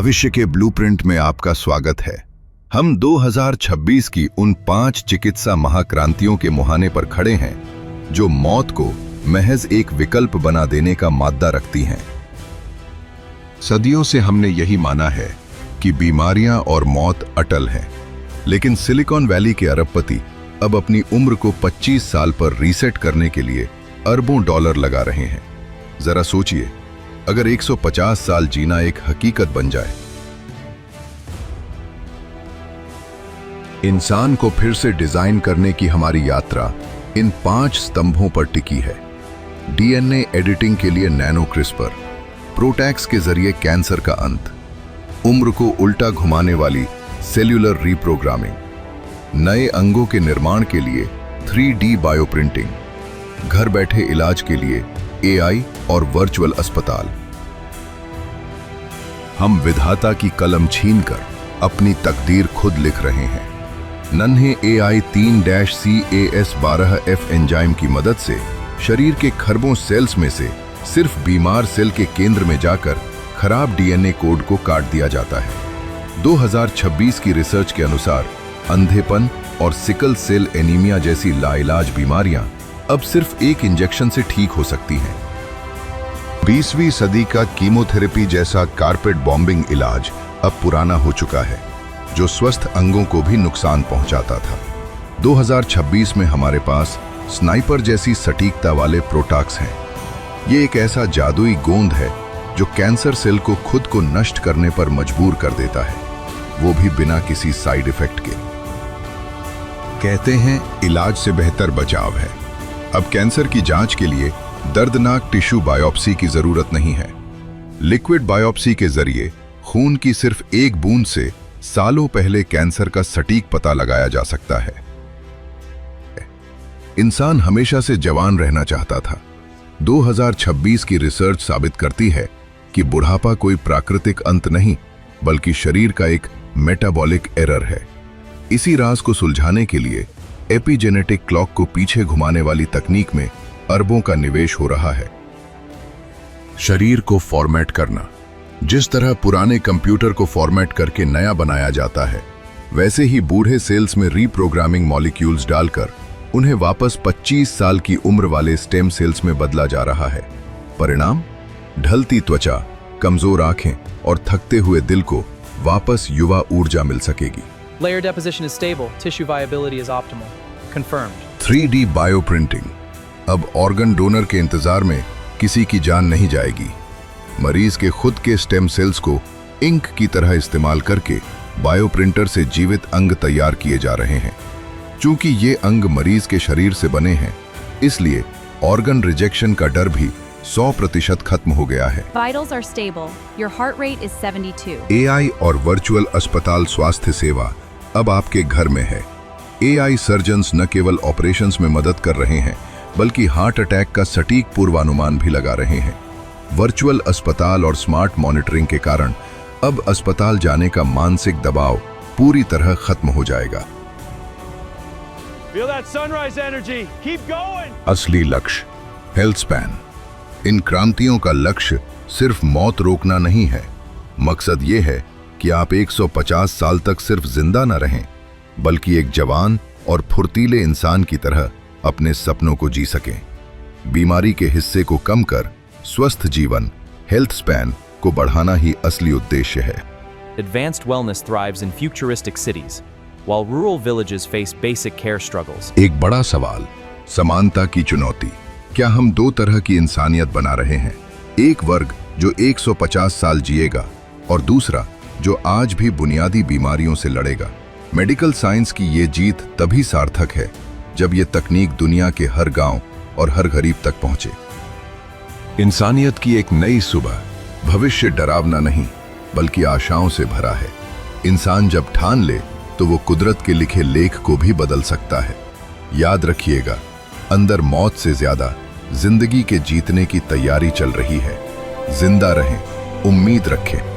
भविष्य के ब्लूप्रिंट में आपका स्वागत है। हम 2026 की उन 5 चिकित्सा महाक्रांतियों के मुहाने पर खड़े हैं जो मौत को महज एक विकल्प बना देने का माद्दा रखती हैं। सदियों से हमने यही माना है कि बीमारियां और मौत अटल हैं, लेकिन सिलिकॉन वैली के अरबपति अब अपनी उम्र को 25 साल पर रीसेट करने के लिए अरबों डॉलर लगा रहे हैं। जरा सोचिए, अगर 150 साल जीना एक हकीकत बन जाए। इंसान को फिर से डिजाइन करने की हमारी यात्रा इन 5 स्तंभों पर टिकी है। डीएनए एडिटिंग के लिए नैनो क्रिस्पर, प्रोटैक्स के जरिए कैंसर का अंत, उम्र को उल्टा घुमाने वाली सेल्यूलर रीप्रोग्रामिंग, नए अंगों के निर्माण के लिए 3D बायोप्रिंटिंग, घर बैठे इलाज के लिए एआई और वर्चुअल अस्पताल। हम विधाता की कलम छीनकर अपनी तकदीर खुद लिख रहे हैं। नन्हे AI 3-CAS12F एंजाइम की मदद से शरीर के खरबों सेल्स में से सिर्फ बीमार सेल के केंद्र में जाकर खराब डीएनए कोड को काट दिया जाता है। 2026 की रिसर्च के अनुसार अंधेपन और सिकल सेल एनीमिया जैसी लाइलाज बीमारियां अब सिर्फ एक इंजेक्शन से ठीक हो सकती हैं। 20वीं सदी का कीमोथेरेपी जैसा कारपेट बॉम्बिंग इलाज अब पुराना हो चुका है, जो स्वस्थ अंगों को भी नुकसान पहुंचाता था। 2026 में हमारे पास स्नाइपर जैसी सटीकता वाले प्रोटॉक्स हैं। ये एक ऐसा जादुई गोंद है जो कैंसर सेल को खुद को नष्ट करने पर मजबूर कर देता है, वो भी बिना किसी साइड इफेक्ट के। कहते हैं इलाज से बेहतर बचाव है। अब कैंसर की जांच के लिए दर्दनाक टिश्यू बायोप्सी की जरूरत नहीं है। लिक्विड बायोप्सी के जरिए खून की सिर्फ एक बूंद से सालों पहले कैंसर का सटीक पता लगाया जा सकता है। इंसान हमेशा से जवान रहना चाहता था। 2026 की रिसर्च साबित करती है कि बुढ़ापा कोई प्राकृतिक अंत नहीं, बल्कि शरीर का एक मेटाबॉलिक एरर है। इसी राज को सुलझाने के लिए एपिजेनेटिक क्लॉक को पीछे घुमाने वाली तकनीक में अरबों का निवेश हो रहा है। शरीर को फॉर्मेट करना, जिस तरह पुराने कंप्यूटर को फॉर्मेट करके नया बनाया जाता है, वैसे ही बूढ़े सेल्स में रीप्रोग्रामिंग मॉलिक्यूल्स डालकर उन्हें वापस 25 साल की उम्र वाले स्टेम सेल्स में बदला जा रहा है। परिणाम, ढलती त्वचा, कमजोर आंखें और थकते हुए दिल को वापस युवा ऊर्जा मिल सकेगी। Layer deposition is stable, tissue viability is optimal. Confirmed. 3D bioprinting, अब ऑर्गन डोनर के इंतजार में किसी की जान नहीं जाएगी। मरीज के खुद के स्टेम सेल्स को इंक की तरह इस्तेमाल करके बायोप्रिंटर से जीवित अंग तैयार किए जा रहे हैं। चूंकि ये अंग मरीज के शरीर से बने हैं, इसलिए ऑर्गन रिजेक्शन का डर भी 100% खत्म हो गया है। Vitals are stable. Your heart rate is 72. AI और वर्चुअल अस्पताल स्वास्थ्य सेवा अब आपके घर में है। AI सर्जन्स न केवल ऑपरेशंस में मदद कर रहे हैं, बल्कि हार्ट अटैक का सटीक पूर्वानुमान भी लगा रहे हैं। वर्चुअल अस्पताल और स्मार्ट मॉनिटरिंग के कारण अब अस्पताल जाने का मानसिक दबाव पूरी तरह खत्म हो जाएगा। Feel that sunrise energy. Keep going. असली लक्ष्य, हेल्थ स्पैन। इन क्रांतियों का लक्ष्य सिर्फ मौत रोकना नहीं है। मकसद ये है कि आप 150 साल तक सिर्फ जिंदा न रहें, बल्कि एक जवान और फुर्तीले इंसान की तरह अपने सपनों को जी सकें। बीमारी के हिस्से को कम कर स्वस्थ जीवन, हेल्थ स्पैन को बढ़ाना ही असली उद्देश्य है। Advanced wellness thrives in futuristic cities, while rural villages face basic care struggles. एक बड़ा सवाल, समानता की चुनौती। क्या हम 2 तरह की इंसानियत बना रहे हैं? एक वर्ग जो 150 साल जिएगा और दूसरा जो आज भी बुनियादी बीमारियों से लड़ेगा। मेडिकल साइंस की ये जीत तभी सार्थक है जब ये तकनीक दुनिया के हर गांव और हर गरीब तक पहुंचे। इंसानियत की एक नई सुबह। भविष्य डरावना नहीं, बल्कि आशाओं से भरा है। इंसान जब ठान ले तो वो कुदरत के लिखे लेख को भी बदल सकता है। याद रखिएगा, अंदर मौत से ज्यादा जिंदगी के जीतने की तैयारी चल रही है। जिंदा रहें, उम्मीद रखें